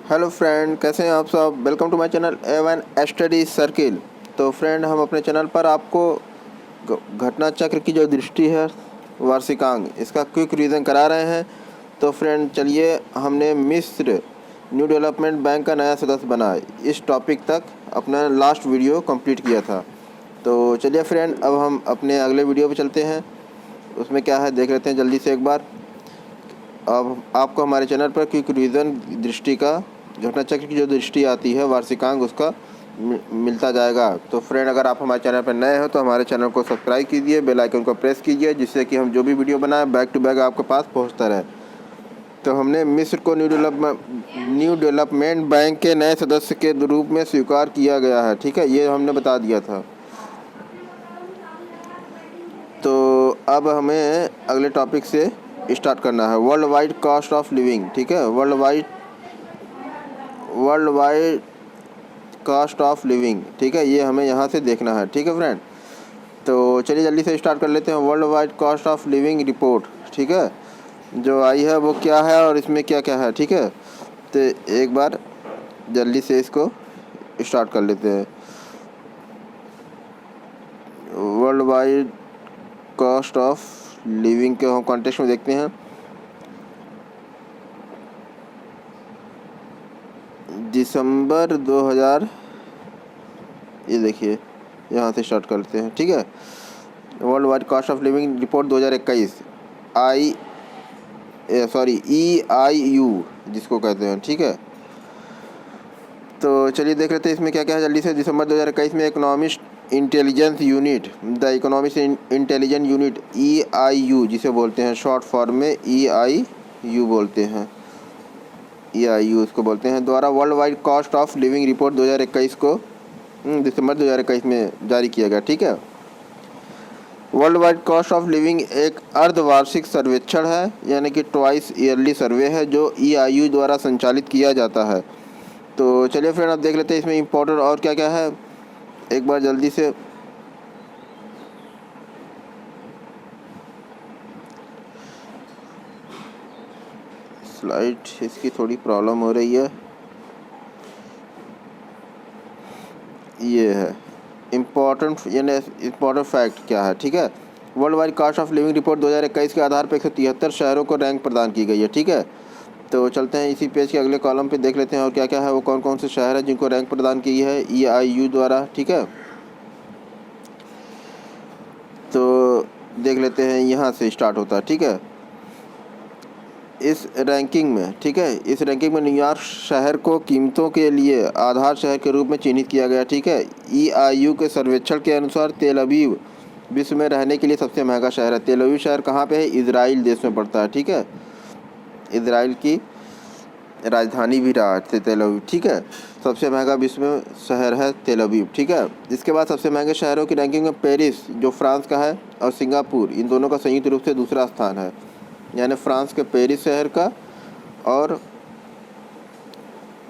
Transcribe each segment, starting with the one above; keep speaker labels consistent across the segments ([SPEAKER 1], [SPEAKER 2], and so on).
[SPEAKER 1] Hello friend, कैसे हैं आप सब। Welcome to my channel A1 Study Circle. तो फ्रेंड, हम अपने चैनल पर आपको घटना चक्र की जो दृष्टि है, वार्षिकांक, इसका क्विक रिवीजन करा रहे हैं। तो फ्रेंड चलिए, हमने मिस्र न्यू डेवलपमेंट बैंक का नया सदस्य बना, इस टॉपिक तक अपना लास्ट वीडियो कंप्लीट किया था। तो चलिए फ्रेंड, अब हम अपने अगले वीडियो पे चलते हैं। उसमें क्या है देख लेते हैं जल्दी से एक बार। अब आपको हमारे चैनल पर क्विक रिवीजन दृष्टि का, घटना चक्र की जो दृष्टि आती है वार्षिकांक, उसका मिलता जाएगा। तो फ्रेंड, अगर आप हमारे चैनल पर नए हो तो हमारे चैनल को सब्सक्राइब कीजिए, बेल आइकन को प्रेस कीजिए, जिससे कि हम जो भी वीडियो बनाएं बैक टू बैक आपके पास पहुंचता रहे। तो हमने मिस्र को न्यू डेवलपमेंट बैंक के नए सदस्य के रूप में स्वीकार किया गया है। ठीक है, ये हमने बता दिया था। तो अब हमें अगले टॉपिक से स्टार्ट करना है। World wide cost of living. ठीक है, world wide cost of living. ठीक है, ये हमें यहाँ से देखना है। ठीक है फ्रेंड, तो चलिए जल्दी से स्टार्ट कर लेते हैं। World wide cost of living report, ठीक है, जो आई है वो क्या है और इसमें क्या क्या है। ठीक है, तो एक बार जल्दी से इसको स्टार्ट कर लेते हैं। World wide cost of living के हम कॉन्टेक्स्ट में देखते हैं। दिसंबर 2000, ये देखिए यहाँ से स्टार्ट करते हैं। ठीक है, world wide cost of living report 2021, EIU जिसको कहते हैं। ठीक है, तो चलिए देख लेते हैं इसमें क्या क्या है जल्दी से। दिसंबर 2021 में economist intelligence unit, the economist intelligence unit EIU जिसे बोलते हैं, शॉर्ट फॉर्म में EIU बोलते हैं, EIU उसको बोलते हैं, द्वारा world wide cost of living report 2021 को दिसंबर 2021 में जारी किया गया। ठीक है, world wide cost of living एक अर्धवार्षिक सर्वेक्षण है, यानी कि ट्वाइस ईयरली सर्वे है, जो EIU द्वारा संचालित किया जाता है। तो चलिए फ्रेंड, अब देख लेते हैं इसमें इम्पोर्टेंट और क्या क्या है एक बार जल्दी से। स्लाइड इसकी थोड़ी प्रॉब्लम हो रही है। ये है इम्पोर्टेंट, यानी इम्पोर्टेंट फैक्ट क्या है। ठीक है, world wide cost of living report 2021 के आधार पर 173 शहरों को रैंक प्रदान की गई है। ठीक है, तो चलते हैं इसी पेज के अगले कॉलम पे, देख लेते हैं और क्या क्या है, वो कौन कौन से शहर हैं जिनको रैंक प्रदान की है EIU द्वारा। ठीक है, तो देख लेते हैं, यहाँ से स्टार्ट होता है। ठीक है, इस रैंकिंग में, ठीक है, इस रैंकिंग में न्यूयॉर्क शहर को कीमतों के लिए आधार शहर के रूप में चिन्हित किया गया। ठीक है, EIU के सर्वेक्षण के अनुसार तेल अवीव विश्व में रहने के लिए सबसे महंगा शहर है। तेल अवीव शहर कहाँ पे है? इजराइल देश में पड़ता है। ठीक है, इजराइल की राजधानी भी रहा है तेल अवीव। ठीक है, सबसे महंगा विश्व में शहर है तेल अवीव। ठीक है, इसके बाद सबसे महंगे शहरों की रैंकिंग में पेरिस जो फ्रांस का है और सिंगापुर, इन दोनों का संयुक्त रूप से दूसरा स्थान है। यानी फ्रांस के पेरिस शहर का और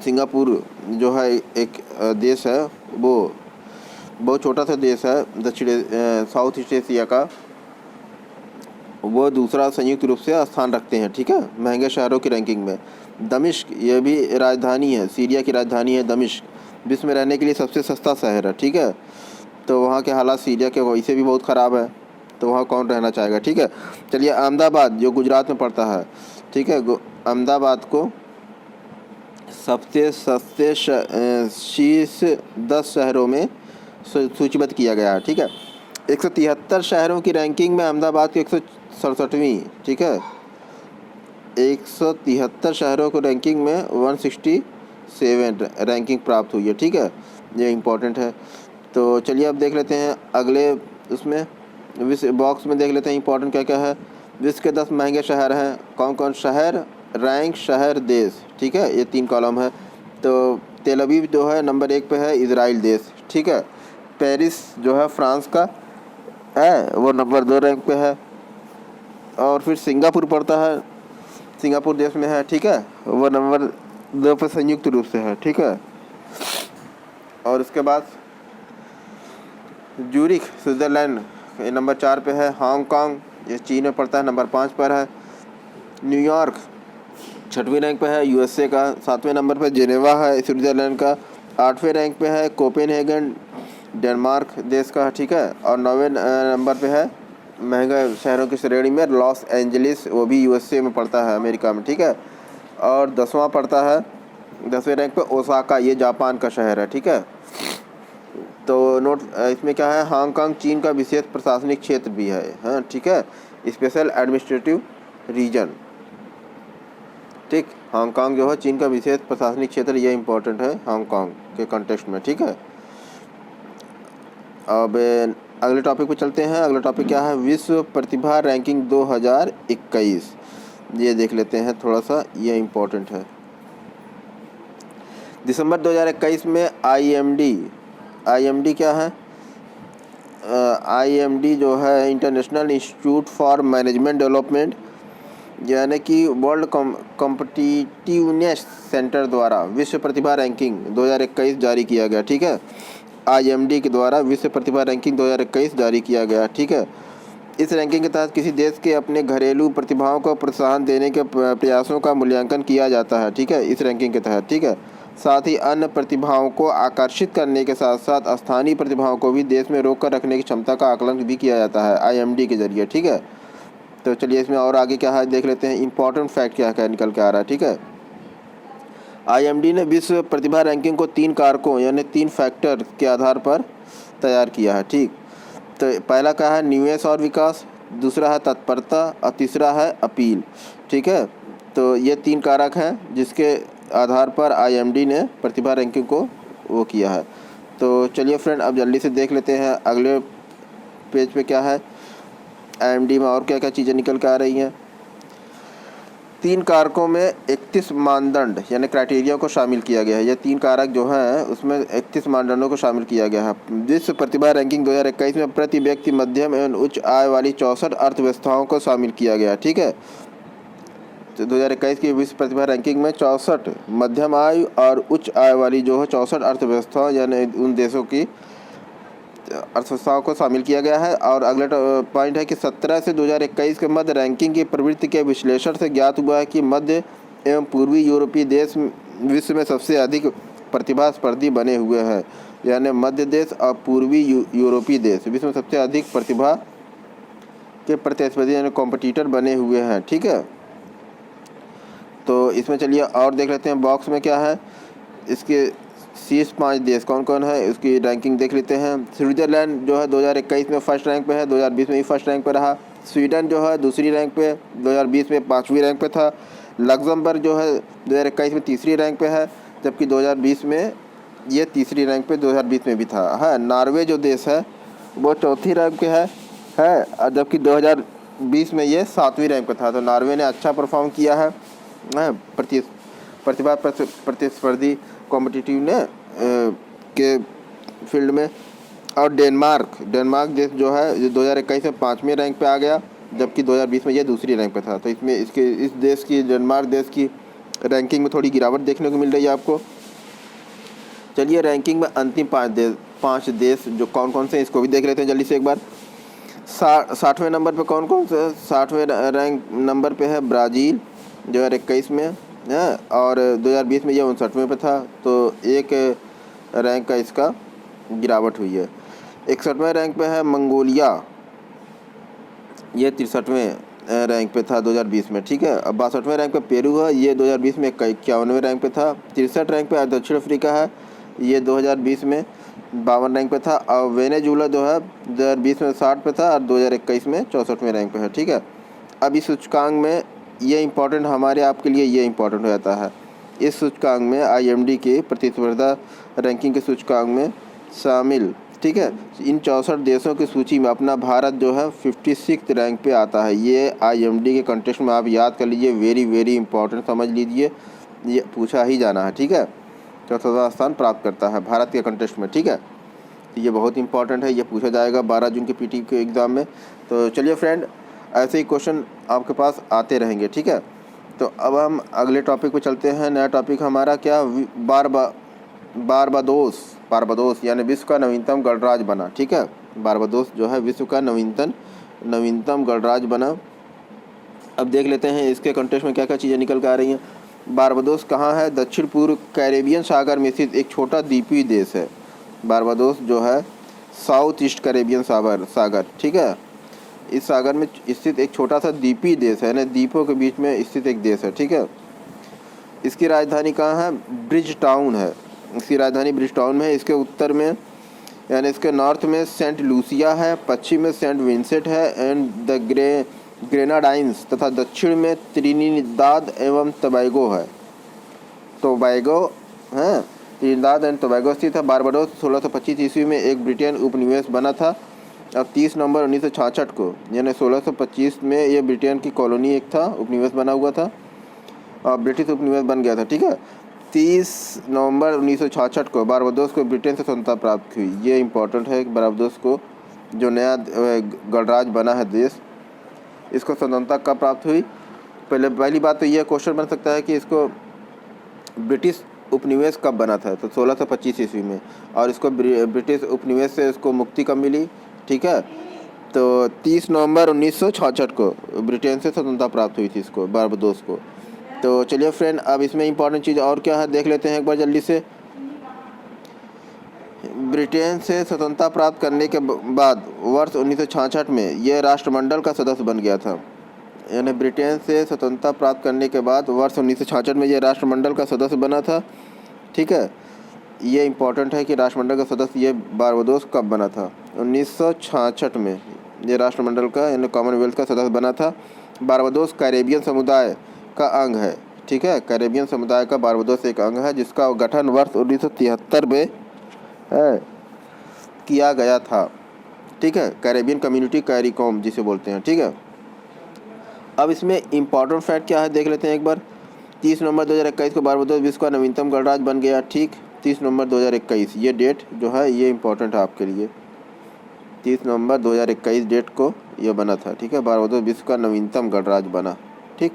[SPEAKER 1] सिंगापुर जो है एक देश है, वो बहुत छोटा सा देश है दक्षिण साउथ ईस्ट एशिया का, वो दूसरा संयुक्त रूप से स्थान रखते हैं। ठीक है, महंगे शहरों की रैंकिंग में। दमिश्क, ये भी राजधानी है, सीरिया की राजधानी है दमिश्क, विश्व में रहने के लिए सबसे सस्ता शहर है। ठीक है, तो वहाँ के हालात सीरिया के वैसे भी बहुत ख़राब है, तो वहाँ कौन रहना चाहेगा। ठीक है, चलिए अहमदाबाद जो गुजरात में पड़ता है। ठीक है, अहमदाबाद को सबसे सस्ते शीर्ष 10 शहरों में सूचीबद्ध किया गया है। ठीक है, 173 शहरों की रैंकिंग में अहमदाबाद की 167वीं। ठीक है, 173 शहरों को रैंकिंग में 167 रैंकिंग प्राप्त हुई है। ठीक है, ये इम्पोर्टेंट है। तो चलिए अब देख लेते हैं अगले उसमें विश्व बॉक्स में, देख लेते हैं इंपॉर्टेंट क्या क्या है। विश्व के 10 महंगे शहर हैं, कौन कौन शहर, रैंक, शहर, देश। ठीक है, ये 3 कॉलम है। तो तेल अवीव जो है नंबर 1 पे है, इजराइल देश। ठीक है, पेरिस जो है फ्रांस का है, वो नंबर 2 रैंक पे है। और फिर सिंगापुर पड़ता है, सिंगापुर देश में है। ठीक है, वो नंबर 2 पे संयुक्त रूप से है। ठीक है, और उसके बाद ज्यूरिख स्विट्ज़रलैंड ये नंबर 4 पे है। हांगकांग ये चीन में पड़ता है, नंबर 5 पर है। न्यूयॉर्क 6वीं रैंक पे है यूएसए का, 7वें नंबर पे जेनेवा है स्विट्ज़रलैंड का, 8वें रैंक पे है कोपेनहेगन डेनमार्क देश का, ठीक है। और 9वें नंबर पे है महंगा शहरों की श्रेणी में लॉस एंजलिस, वो भी यूएसए में पड़ता है, अमेरिका में, ठीक है। और 10वां पड़ता है 10वें रैंक पे ओसाका, ये जापान का शहर है, ठीक है। तो नोट इसमें क्या है, हांगकांग चीन का विशेष प्रशासनिक क्षेत्र भी है, हाँ ठीक है, स्पेशल एडमिनिस्ट्रेटिव रीजन, ठीक। हांगकांग जो है चीन का विशेष प्रशासनिक क्षेत्र, ये इंपॉर्टेंट है हांगकांग के कॉन्टेक्स्ट में, ठीक है। अब अगले टॉपिक पे चलते हैं। अगला टॉपिक क्या है, विश्व प्रतिभा रैंकिंग 2021, ये देख लेते हैं थोड़ा सा, ये इम्पोर्टेंट है। दिसंबर 2021 में आईएमडी क्या है, आईएमडी जो है international institute for management development, यानी कि वर्ल्ड कॉम्पिटिटिवनेस सेंटर द्वारा विश्व प्रतिभा रैंकिंग 2021 जारी किया गया, ठीक है। आईएमडी के द्वारा विश्व प्रतिभा रैंकिंग 2021 जारी किया गया, ठीक है। इस रैंकिंग के तहत किसी देश के अपने घरेलू प्रतिभाओं को प्रोत्साहन देने के प्रयासों का मूल्यांकन किया जाता है, ठीक है, इस रैंकिंग के तहत, ठीक है। साथ ही अन्य प्रतिभाओं को आकर्षित करने के साथ साथ स्थानीय प्रतिभाओं को भी देश में रोक कर रखने की क्षमता का आकलन भी किया जाता है आईएमडी के जरिए, ठीक है। तो चलिए इसमें और आगे क्या है देख लेते हैं, इंपॉर्टेंट फैक्ट क्या क्या निकल के आ रहा है, ठीक है। आईएमडी ने विश्व प्रतिभा रैंकिंग को 3 कारकों यानी 3 फैक्टर के आधार पर तैयार किया है, ठीक। तो पहला क्या है, निवेश और विकास, दूसरा है तत्परता और तीसरा है अपील, ठीक है। तो ये 3 कारक हैं जिसके आधार पर आईएमडी ने प्रतिभा रैंकिंग को वो किया है। तो चलिए फ्रेंड अब जल्दी से देख लेते हैं अगले पेज पे क्या है, आईएमडी में और क्या क्या चीज़ें निकल कर आ रही हैं। 3 कारकों में 31 मानदंड यानी क्राइटेरिया को शामिल किया गया है। ये 3 कारक जो हैं उसमें 31 मानदंडों को शामिल किया गया है। विश्व प्रतिभा रैंकिंग 2021 में प्रति व्यक्ति मध्यम एवं उच्च आय वाली 64 अर्थव्यवस्थाओं को शामिल किया गया, ठीक है। तो 2021 की विश्व प्रतिभा रैंकिंग में 64 मध्यम आय और उच्च आय वाली जो है 64 अर्थव्यवस्थाओं यानी उन देशों की अर्थव्यवस्थाओं को शामिल किया गया है। और अगला पॉइंट है कि 17 से 2021 के मध्य रैंकिंग की प्रवृत्ति के विश्लेषण से ज्ञात हुआ है कि मध्य एवं पूर्वी यूरोपीय देश विश्व में सबसे अधिक प्रतिभा स्पर्धी बने हुए हैं, यानी मध्य देश और पूर्वी यूरोपीय देश विश्व में सबसे अधिक प्रतिभा के प्रतिस्पर्धी यानी कॉम्पिटिटर बने हुए हैं, ठीक है। तो इसमें चलिए और देख लेते हैं बॉक्स में क्या है, इसके शीर्ष 5 देश कौन कौन है उसकी रैंकिंग देख लेते हैं। स्विट्ज़रलैंड जो है 2021 में फर्स्ट रैंक पे है, 2020 में भी फर्स्ट रैंक पे रहा। स्वीडन जो है दूसरी रैंक पे, 2020 में 5वीं रैंक पे था। लग्जमबर्ग जो है 2021 में तीसरी रैंक पे है, जबकि 2020 में ये तीसरी रैंक पे 2020 में भी था। है नॉर्वे जो देश है वो चौथी रैंक पे है और जबकि 2020 में ये 7वीं रैंक पे था। तो नॉर्वे ने अच्छा परफॉर्म किया है प्रतिभा प्रतिस्पर्धी कॉम्पिटिटिव ने के फील्ड में। और डेनमार्क देश जो है 2021 में 5वें रैंक पे आ गया, जबकि 2020 में ये दूसरी रैंक पे था। तो इसमें इस देश की डेनमार्क देश की रैंकिंग में थोड़ी गिरावट देखने को मिल रही है आपको। चलिए रैंकिंग में अंतिम 5 देश जो कौन कौन से इसको भी देख लेते हैं जल्दी से एक बार। 60वें नंबर पे कौन कौन से, 60वें रैंक नंबर पे है ब्राज़ील 2021 में है, और 2020 में ये 59वें पे था। तो एक रैंक का इसका गिरावट हुई है। 61वें रैंक पे है मंगोलिया, ये 63वें रैंक पे था 2020 में, ठीक है। अब 62वें रैंक पे पेरू है, ये 2020 में 51वें रैंक पे था। 63 रैंक पे दक्षिण अफ्रीका है, ये 2020 में 52 रैंक पे था। और वेनेजुला जो है 2020 में 60 पे था और 2021 में 64वें रैंक पे है, ठीक है। अब इस सूचकांक में ये इम्पोर्टेंट हमारे आपके लिए ये इम्पोर्टेंट हो जाता है, इस सूचकांक में आईएमडी के प्रतिस्पर्धा रैंकिंग के सूचकांक में शामिल, ठीक है। इन 64 देशों की सूची में अपना भारत जो है 56 रैंक पे आता है। ये आईएमडी के कंटेक्स्ट में आप याद कर लीजिए, वेरी इंपॉर्टेंट समझ लीजिए, ये पूछा ही जाना है, ठीक है। 4वां स्थान प्राप्त करता है भारत के कंटेक्स्ट में, ठीक है। तो ये बहुत इंपॉर्टेंट है, ये पूछा जाएगा 12 जून के पीटी के एग्ज़ाम में। तो चलिए फ्रेंड ऐसे ही क्वेश्चन आपके पास आते रहेंगे, ठीक है। तो अब हम अगले टॉपिक पे चलते हैं। नया टॉपिक हमारा क्या, बारबाडोस यानी विश्व का नवीनतम गणराज्य बना, ठीक है। बारबाडोस जो है विश्व का नवीनतम गणराज्य बना। अब देख लेते हैं इसके कंटेक्स्ट में क्या क्या चीज़ें निकल कर आ रही हैं। बारबाडोस कहाँ है? दक्षिण पूर्व कैरेबियन सागर में स्थित एक छोटा द्वीपीय देश है। बारबाडोस जो है साउथ ईस्ट कैरेबियन सागर, ठीक है, इस सागर में स्थित एक छोटा सा द्वीपीय देश है, यानी द्वीपों के बीच में स्थित एक देश है, ठीक है। इसकी राजधानी कहाँ है? ब्रिज टाउन है। इसकी राजधानी ब्रिज टाउन में है। इसके उत्तर में यानी इसके नॉर्थ में सेंट लूसिया है, पश्चिम में सेंट विंसेंट है एंड द ग्रेनाडाइंस तथा दक्षिण में त्रिनिदाद एवं टोबैगो है। टोबैगो है, त्रिनिदाद एंड टोबैगो स्थित है। बारबाडोस 1625 ईस्वी में एक ब्रिटेन उपनिवेश बना था। अब 30 नवंबर 1966 को यानी 1625 में ये ब्रिटेन की कॉलोनी एक था, उपनिवेश बना हुआ था और ब्रिटिश उपनिवेश बन गया था, ठीक है। 30 नवंबर 1966 को बारबाडोस को ब्रिटेन से स्वतंत्रता प्राप्त हुई। ये इम्पोर्टेंट है कि बारबाडोस को जो नया गणराज्य बना है देश, इसको स्वतंत्रता कब प्राप्त हुई? पहली बात तो यह क्वेश्चन बन सकता है कि इसको ब्रिटिश उपनिवेश कब बना था, तो 1625 ईस्वी में, और इसको ब्रिटिश उपनिवेश से इसको मुक्ति कब मिली, ठीक है। तो 30 नवंबर 1966 को ब्रिटेन से स्वतंत्रता प्राप्त हुई थी इसको, बारबाडोस को। तो चलिए फ्रेंड, अब इसमें इंपॉर्टेंट चीज़ और क्या है देख लेते हैं एक बार जल्दी से। ब्रिटेन से स्वतंत्रता प्राप्त करने के बाद वर्ष 1966 में यह राष्ट्रमंडल का सदस्य बन गया था। यानी ब्रिटेन से स्वतंत्रता प्राप्त करने के बाद वर्ष 1966 में यह राष्ट्रमंडल का सदस्य बना था, ठीक है। ये इम्पोर्टेंट है कि राष्ट्रमंडल का सदस्य ये बारबाडोस कब बना था? 1966 में ये राष्ट्रमंडल का यानी कॉमनवेल्थ का सदस्य बना था। बारबाडोस कैरेबियन समुदाय का अंग है, ठीक है। कैरेबियन समुदाय का बारबाडोस एक अंग है जिसका गठन वर्ष 1973 में किया गया था, ठीक है। कैरेबियन कम्युनिटी, कैरिकॉम जिसे बोलते हैं, ठीक है। अब इसमें इम्पॉर्टेंट फैक्ट क्या है देख लेते हैं एक बार। 30 नवंबर 2021 को बारबाडोस विश्व का नवीनतम गणराज्य बन गया, ठीक। 30 नवंबर 2021 ये डेट जो है ये इम्पोर्टेंट है आपके लिए। 30 नवंबर 2021 डेट को ये बना था, ठीक है। बारबाडोस विश्व का नवीनतम गणराज्य बना, ठीक।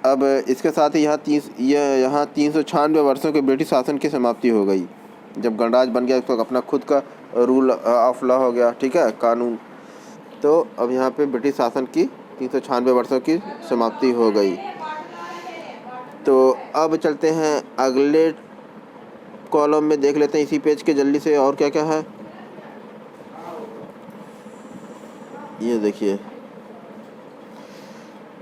[SPEAKER 1] अब इसके साथ ही यहाँ 396 वर्षों के ब्रिटिश शासन की समाप्ति हो गई। जब गणराज्य बन गया तो अपना खुद का रूल ऑफ लॉ हो गया, ठीक है, कानून। तो अब यहाँ पे ब्रिटिश शासन की 396 वर्षों की समाप्ति हो गई। तो अब चलते हैं अगले कॉलम में, देख लेते हैं इसी पेज के जल्दी से और क्या क्या है। ये देखिए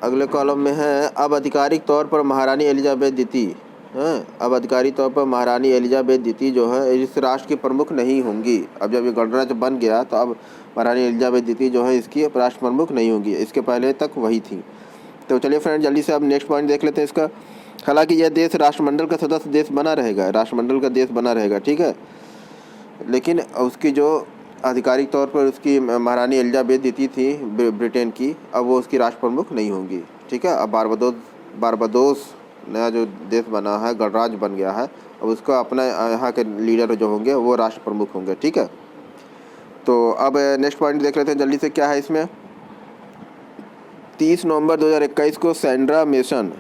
[SPEAKER 1] अगले कॉलम में है, अब आधिकारिक तौर पर महारानी एलिजाबेथ द्वितीय हैं। अब आधिकारिक तौर पर महारानी एलिजाबेथ द्वितीय जो है इस राष्ट्र की प्रमुख नहीं होंगी। अब जब ये गणराज्य बन गया तो अब महारानी एलिजाबेथ द्वितीय जो है इसकी राष्ट्र प्रमुख नहीं होंगी, इसके पहले तक वही थी। तो चलिए फ्रेंड जल्दी से अब नेक्स्ट पॉइंट देख लेते हैं इसका। हालांकि यह देश राष्ट्रमंडल का सदस्य देश बना रहेगा, राष्ट्रमंडल का देश बना रहेगा, ठीक है, लेकिन उसकी जो आधिकारिक तौर पर उसकी महारानी एलिजाबेथ द्वितीय थी ब्रिटेन की, अब वो उसकी राष्ट्र प्रमुख नहीं होंगी, ठीक है। अब बारबाडोस नया जो देश बना है, गणराज्य बन गया है, अब उसका अपना यहाँ के लीडर जो होंगे वो राष्ट्र प्रमुख होंगे, ठीक है। तो अब नेक्स्ट पॉइंट देख लेते हैं जल्दी से क्या है इसमें। 30 नवंबर 2021 को सैंड्रा मेसन,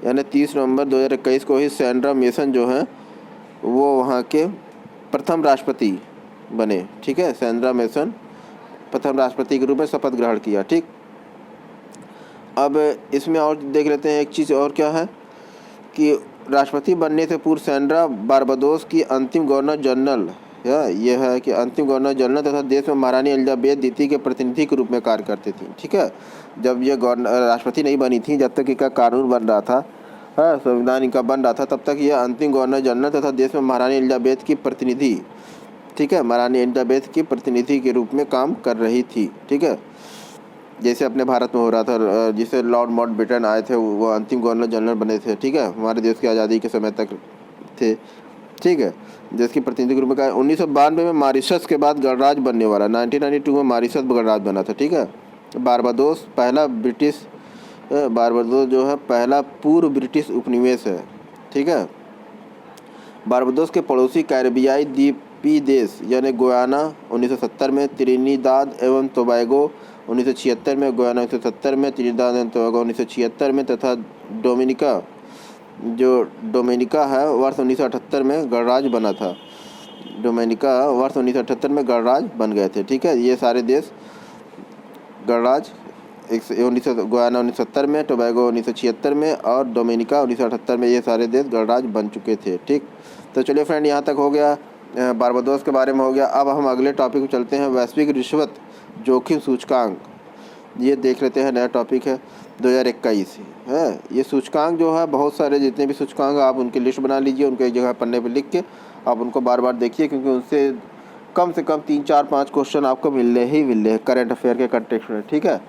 [SPEAKER 1] यानी 30 नवंबर 2021 को ही सैंड्रा मेसन जो हैं वो वहाँ के प्रथम राष्ट्रपति बने, ठीक है। सैंड्रा मेसन प्रथम राष्ट्रपति के रूप में शपथ ग्रहण किया, ठीक। अब इसमें और देख लेते हैं एक चीज़ और क्या है कि राष्ट्रपति बनने से पूर्व सैंड्रा बारबाडोस की अंतिम गवर्नर जनरल यह है कि अंतिम गवर्नर जनरल तथा देश में महारानी एलिजाबेथ द्वितीय के प्रतिनिधि के रूप में कार्य करती थी, ठीक है। जब ये राष्ट्रपति नहीं बनी थी, जब तक इनका कानून बन रहा था, संविधान इनका बन रहा था, तब तक ये अंतिम गवर्नर जनरल तथा देश में महारानी एलिजाबेथ की प्रतिनिधि, ठीक है, महारानी एलिजाबेथ की प्रतिनिधि के रूप में काम कर रही थी, ठीक है। जैसे अपने भारत में हो रहा था, जिसे लॉर्ड माउंटबेटन आए थे वो अंतिम गवर्नर जनरल बने थे, ठीक है, हमारे देश की आज़ादी के समय तक थे, ठीक है, जिसकी प्रतिनिधि के रूप में कहा। 1992 में मॉरिशस के बाद गणराज्य बनने वाला, 1992 में मॉरिशस गणराज्य बना था, ठीक है। बारबाडोस जो है पहला पूर्व ब्रिटिश उपनिवेश है, ठीक है। बारबाडोस के पड़ोसी कैरेबियाई द्वीपीय देश यानी गुयाना 1970 में, त्रिनिदाद एवं टोबैगो 1976 में, गुयाना 1970 में, त्रिनिदाद एवं टोबैगो 1976 में तथा डोमिनिका है वर्ष 1978 में गणराज्य बना था। डोमिनिका वर्ष 1978 में गणराज्य बन गए थे, ठीक है। ये सारे देश गणराज्य गुयाना 1970 में, टोबैगो 1976 में और डोमिनिका 1978 में। ये सारे देश गणराज्य बन चुके थे। ठीक, तो चलिए फ्रेंड, यहाँ तक हो गया, बारबाडोस के बारे में हो गया। अब हम अगले टॉपिक पर चलते हैं, वैश्विक रिश्वत जोखिम सूचकांक। ये देख लेते हैं, नया टॉपिक है 2021 है। ये सूचकांक जो है, बहुत सारे जितने भी सूचकांक आप उनकी लिस्ट बना लीजिए, उनके एक जगह पन्ने पे लिख के आप उनको बार बार देखिए, क्योंकि उनसे कम से कम 3 4 5 क्वेश्चन आपको मिलने हैं करंट अफेयर के कंटेक्स्ट में। ठीक है,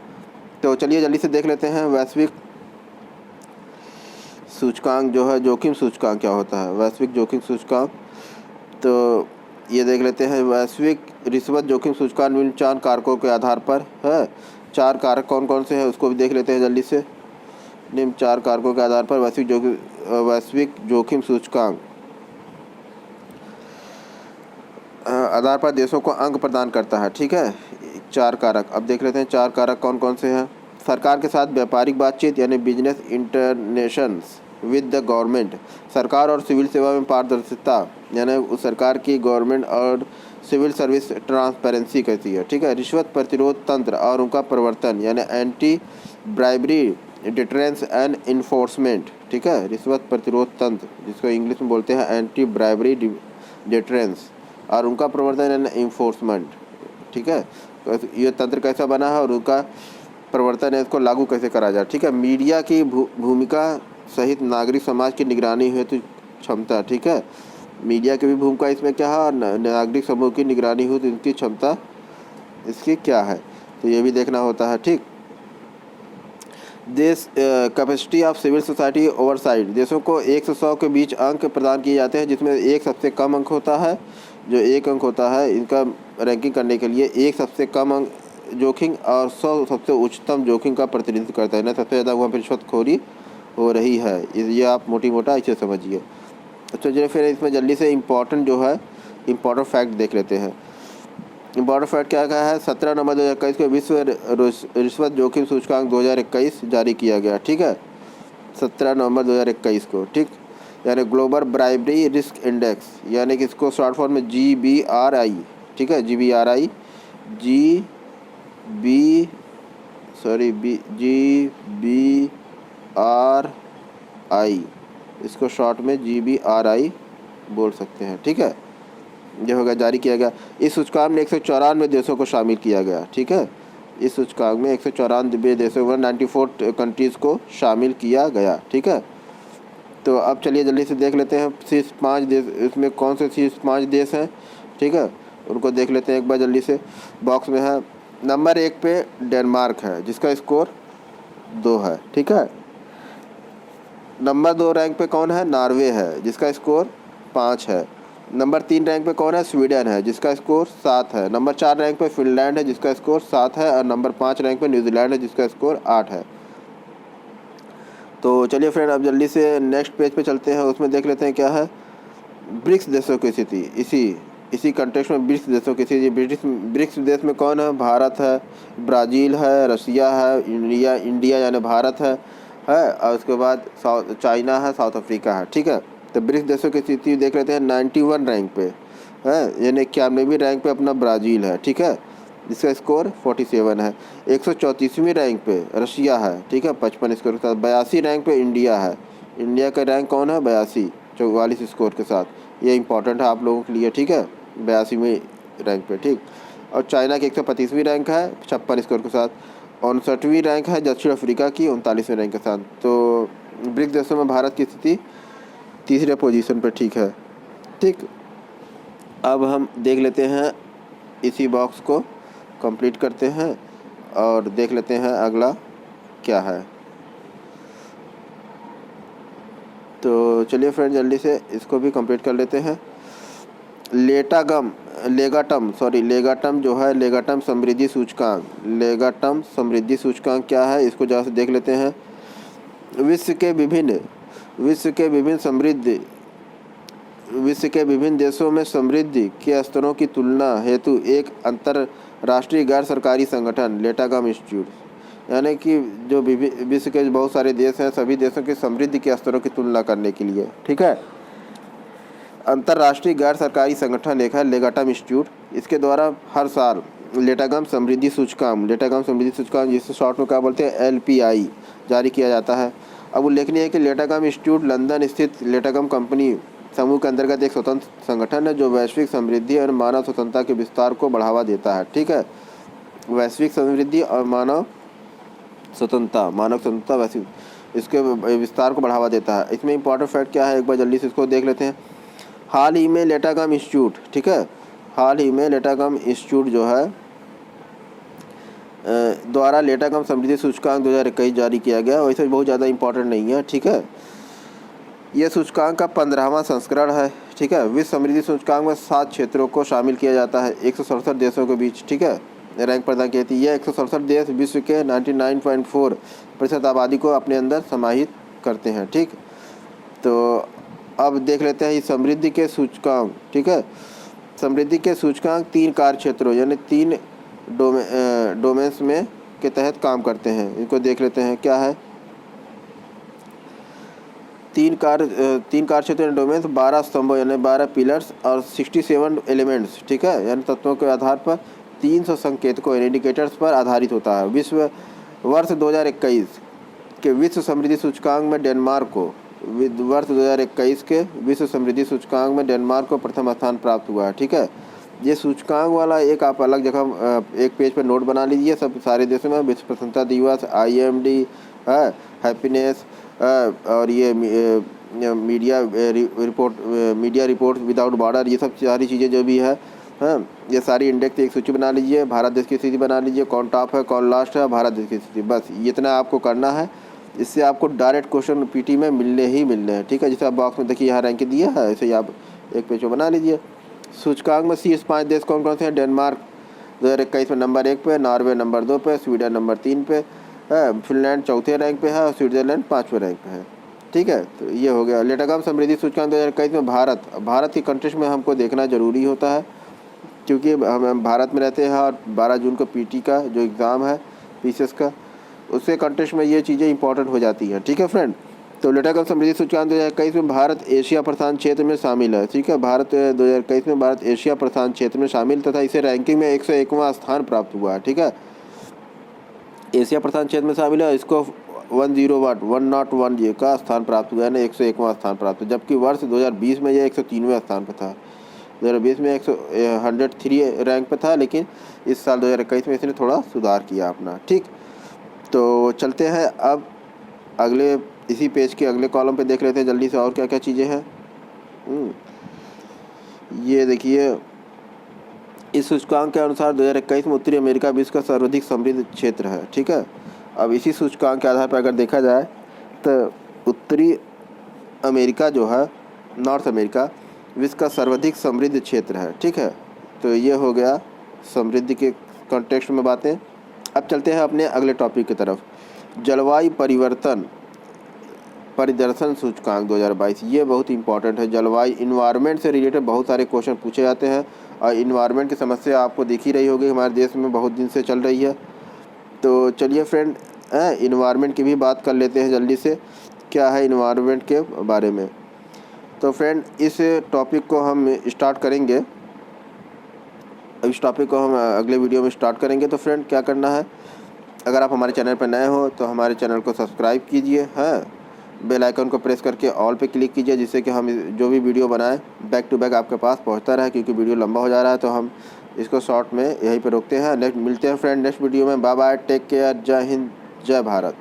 [SPEAKER 1] तो चलिए जल्दी से देख लेते हैं वैश्विक सूचकांक जो है, जोखिम सूचकांक क्या होता है। वैश्विक जोखिम सूचकांक, तो ये देख लेते हैं, वैश्विक रिश्वत जोखिम सूचकांक निम्न 4 कारकों के आधार पर है। 4 कारक कौन कौन से हैं उसको भी देख लेते हैं जल्दी से। निम्न 4 कारकों के आधार पर वैश्विक जोखिम सूचकांक आधार पर देशों को अंक प्रदान करता है। ठीक है, 4 कारक। अब देख लेते हैं 4 कारक कौन कौन से हैं। सरकार के साथ व्यापारिक बातचीत यानी बिजनेस इंटरनेशंस विद द गवर्नमेंट। सरकार और सिविल सेवा में पारदर्शिता यानी उस सरकार की गवर्नमेंट और सिविल सर्विस ट्रांसपेरेंसी कहती है। ठीक है, रिश्वत प्रतिरोध तंत्र और उनका प्रवर्तन यानी anti bribery deterrence and enforcement. ठीक है, रिश्वत प्रतिरोध तंत्र, जिसको इंग्लिश में बोलते हैं एंटी ब्राइबरी डिटरेंस, और उनका प्रवर्तन यानी इन्फोर्समेंट। ठीक है, ये तंत्र कैसा बना है और उनका प्रवर्तन है, इसको लागू कैसे करा जाए। ठीक है, मीडिया की भूमिका सहित नागरिक समाज की निगरानी हेतु क्षमता। ठीक है, मीडिया की भी भूमिका इसमें क्या है और नागरिक समूह की निगरानी हेतु इनकी क्षमता इसकी क्या है, तो ये भी देखना होता है। ठीक, देश capacity of civil society oversight. देशों को 1 से 100 के बीच अंक प्रदान किए जाते हैं, जिसमें 1 सबसे कम अंक होता है। जो 1 अंक होता है, इनका रैंकिंग करने के लिए 1 सबसे कम अंक जोखिम और 100 सबसे उच्चतम जोखिम का प्रतिनिधित्व करता है ना। सबसे ज़्यादा वहाँ पर रिश्वतखोरी हो रही है, ये आप मोटी मोटा इसे समझिए। तो चलिए फिर इसमें जल्दी से इम्पोर्टेंट जो है, इम्पोर्टेंट फैक्ट देख लेते हैं। इम्पोर्टेंट फैक्ट क्या कहा है, 17 नवंबर 2021 को विश्व रिश्वत जोखिम सूचकांक 2021 जारी किया गया। ठीक है, 17 नवंबर 2021 को। ठीक, यानी ग्लोबल ब्राइबरी रिस्क इंडेक्स, यानी कि इसको शॉर्ट फॉर्म में GBRI। ठीक है, GBRI इसको शॉर्ट में GBRI बोल सकते हैं। ठीक है, जो होगा जारी किया गया। इस सूचकांक में 194 देशों को शामिल किया गया। ठीक है, इस सूचकांक में 194 देशों 194 कंट्रीज़ को शामिल किया गया। ठीक है, तो अब चलिए जल्दी से देख लेते हैं शीर्ष 5 देश, इसमें कौन से शीर्ष 5 देश हैं। ठीक है, उनको देख लेते हैं एक बार जल्दी से। बॉक्स में है, नंबर 1 पे डेनमार्क है, जिसका स्कोर 2 है। ठीक है, नंबर 2 रैंक पे कौन है, नॉर्वे है, जिसका स्कोर 5 है। नंबर 3 रैंक पे कौन है, स्वीडन है, जिसका स्कोर 7 है। नंबर 4 रैंक पे फिनलैंड है, जिसका स्कोर 7 है। और नंबर 5 रैंक पे न्यूजीलैंड है, जिसका स्कोर 8 है। तो चलिए फ्रेंड, अब जल्दी से नेक्स्ट पेज पे चलते हैं, उसमें देख लेते हैं क्या है, ब्रिक्स देशों की स्थिति। इसी कंटेक्स्ट में ब्रिक्स देशों की स्थिति। ब्रिक्स देश में कौन है, भारत है, ब्राज़ील है, रसिया है, इंडिया यानी भारत है, और उसके बाद चाइना है, साउथ अफ्रीका है। ठीक है, तो ब्रिक्स देशों की स्थिति देख लेते हैं। 91 रैंक पे है, यानी 91वीं रैंक पे अपना ब्राज़ील है। ठीक है, जिसका स्कोर 47 है। 134वीं रैंक पे रशिया है। ठीक है, 55 स्कोर के साथ। 82 रैंक पे इंडिया है। इंडिया का रैंक कौन है, 82, 44 स्कोर के साथ। ये इंपॉर्टेंट है आप लोगों के लिए। ठीक है, 82वीं रैंक पे। ठीक, और चाइना की 135वीं रैंक है, 56 स्कोर के साथ। 59वीं रैंक है दक्षिण अफ्रीका की, 39वें रैंक के साथ। तो ब्रिक्स देशों में भारत की स्थिति 3रे पोजीशन पर। ठीक है, ठीक, अब हम देख लेते हैं, इसी बॉक्स को कंप्लीट करते हैं और देख लेते हैं अगला क्या है। तो चलिए फ्रेंड, जल्दी से इसको भी कंप्लीट कर लेते हैं। लेगाटम जो है, लेगाटम समृद्धि सूचकांक। लेगाटम समृद्धि सूचकांक क्या है, इसको जरा से देख लेते हैं। विश्व के विभिन्न देशों में समृद्धि के स्तरों की तुलना हेतु एक अंतर्राष्ट्रीय गैर सरकारी संगठन, लेगाटम इंस्टीट्यूट, यानी कि जो विश्व के बहुत सारे देश हैं, सभी देशों के समृद्धि के स्तरों की तुलना करने के लिए। ठीक है, अंतर्राष्ट्रीय गैर सरकारी संगठन एक है लेगाटम इंस्टीट्यूट। इसके द्वारा हर साल लेटागम समृद्धि सूचकांक, लेटागम समृद्धि सूचकांक जिसे शॉर्ट में क्या बोलते हैं LPI, जारी किया जाता है। अब उल्लेखनीय है कि लेटागम इंस्टीट्यूट लंदन स्थित लेटागम कंपनी समूह के अंतर्गत एक स्वतंत्र संगठन है जो वैश्विक समृद्धि और मानव स्वतंत्रता के विस्तार को बढ़ावा देता है। ठीक है, वैश्विक समृद्धि और मानव स्वतंत्रता वैश्विक इसके विस्तार को बढ़ावा देता है। इसमें इंपॉर्टेंट फैक्ट क्या है, एक बार जल्दी से इसको देख लेते हैं। हाल ही में लेटागम इंस्टीट्यूट, ठीक है, हाल ही में लेटागम इंस्टीट्यूट जो है द्वारा लेटागम समृद्धि सूचकांक 2021 जारी किया गया। वैसे बहुत ज़्यादा इंपॉर्टेंट नहीं है। ठीक है, यह सूचकांक का 15वां संस्करण है। ठीक है, विश्व समृद्धि सूचकांक में 7 क्षेत्रों को शामिल किया जाता है 167 देशों के बीच। ठीक है, रैंक प्रदान की जाती है। यह 167 देश विश्व के 99.4% आबादी को अपने अंदर समाहित करते हैं। ठीक, तो अब देख लेते हैं इस समृद्धि के सूचकांक। ठीक है, समृद्धि के सूचकांक 3 कार्य क्षेत्रों यानी 3 डोमेन्स में के तहत काम करते हैं। इनको देख लेते हैं क्या है। 3 कार्य क्षेत्र डोमेन्स, 12 स्तंभों यानी 12 पिलर्स और 67 एलिमेंट्स। ठीक है, यानी तत्वों के आधार पर 300 संकेतकों इंडिकेटर्स पर आधारित होता है। विश्व वर्ष 2021 के विश्व समृद्धि सूचकांक में डेनमार्क को वर्ष 2021 के विश्व समृद्धि सूचकांक में डेनमार्क को प्रथम स्थान प्राप्त हुआ है। ठीक है, ये सूचकांक वाला एक आप अलग जगह एक पेज पर नोट बना लीजिए। सब सारे देशों में विश्व प्रसन्नता दिवस, IMD है, हैप्पीनेस और ये मीडिया रिपोर्ट विदाउट बॉर्डर, ये सब सारी चीज़ें जो भी है, हाँ, ये सारी इंडेक्स एक सूची बना लीजिए। भारत देश की स्थिति बना लीजिए, कौन टॉप है कौन लास्ट है, भारत देश की स्थिति, बस इतना आपको करना है। इससे आपको डायरेक्ट क्वेश्चन PT में मिलने हैं। ठीक है, जैसे आप बॉक्स में देखिए यहाँ रैंक दिया है, ऐसे ही आप एक पेज पर बना लीजिए। सूचकांक में शीर्ष 5 देश कौन कौन से हैं? डेनमार्क 2021 में नंबर 1 पे, नॉर्वे नंबर 2 पे, स्वीडन नंबर 3 पे है, फिनलैंड 4थे रैंक पे है और स्विट्ज़रलैंड 5वें रैंक पे है। ठीक है, तो ये हो गया लेटागम समृद्धि सूचकांक 2021 में। भारत की कंट्रीज में हमको देखना ज़रूरी होता है क्योंकि हम भारत में रहते हैं और 12 जून को PT का जो एग्ज़ाम है PCS का, उससे कंट्रीज में ये चीज़ें इंपॉर्टेंट हो जाती हैं। ठीक है फ्रेंड, तो लेटागम समृद्धि सूचकांक 2021 में भारत एशिया प्रशांत क्षेत्र में शामिल है। ठीक है, भारत 2021 में भारत एशिया प्रशांत क्षेत्र में शामिल तथा इसे रैंकिंग में 101वां स्थान प्राप्त हुआ है। ठीक है, एशिया प्रशांत क्षेत्र में शामिल है, इसको 101 ये का स्थान प्राप्त हुआ है ना, 101वां स्थान प्राप्त हुआ, जबकि वर्ष 2020 में यह 103वें स्थान पर था। 2020 में 103 रैंक पर था, लेकिन इस साल 2021 में इसने थोड़ा सुधार किया अपना। ठीक, तो चलते हैं अब अगले इसी पेज के अगले कॉलम पे देख लेते हैं जल्दी से और क्या क्या चीज़ें हैं। ये देखिए, इस सूचकांक के अनुसार 2021 में उत्तरी अमेरिका विश्व का सर्वाधिक समृद्ध क्षेत्र है। ठीक है, अब इसी सूचकांक के आधार पर अगर देखा जाए तो उत्तरी अमेरिका जो है, नॉर्थ अमेरिका, विश्व का सर्वाधिक समृद्ध क्षेत्र है। ठीक है, तो ये हो गया समृद्धि के कॉन्टेक्स्ट में बातें। अब चलते हैं अपने अगले टॉपिक की तरफ, जलवायु परिवर्तन परिदर्शन सूचकांक 2022। ये बहुत इंपॉर्टेंट है। जलवायु इन्वायरमेंट से रिलेटेड बहुत सारे क्वेश्चन पूछे जाते हैं और इन्वायरमेंट की समस्या आपको दिख ही रही होगी, हमारे देश में बहुत दिन से चल रही है। तो चलिए फ्रेंड, इन्वायरमेंट की भी बात कर लेते हैं जल्दी से, क्या है इन्वायरमेंट के बारे में। तो फ्रेंड, इस टॉपिक को हम स्टार्ट करेंगे, इस टॉपिक को हम अगले वीडियो में स्टार्ट करेंगे। तो फ्रेंड, क्या करना है, अगर आप हमारे चैनल पर नए हो तो हमारे चैनल को सब्सक्राइब कीजिए, हाँ, बेल आइकन को प्रेस करके ऑल पे क्लिक कीजिए, जिससे कि हम जो भी वीडियो बनाएं बैक टू बैक आपके पास पहुंचता रहे, क्योंकि वीडियो लंबा हो जा रहा है तो हम इसको शॉर्ट में यहीं पे रोकते हैं। नेक्स्ट मिलते हैं फ्रेंड नेक्स्ट वीडियो में। बाय बाय, टेक केयर, जय हिंद, जय भारत।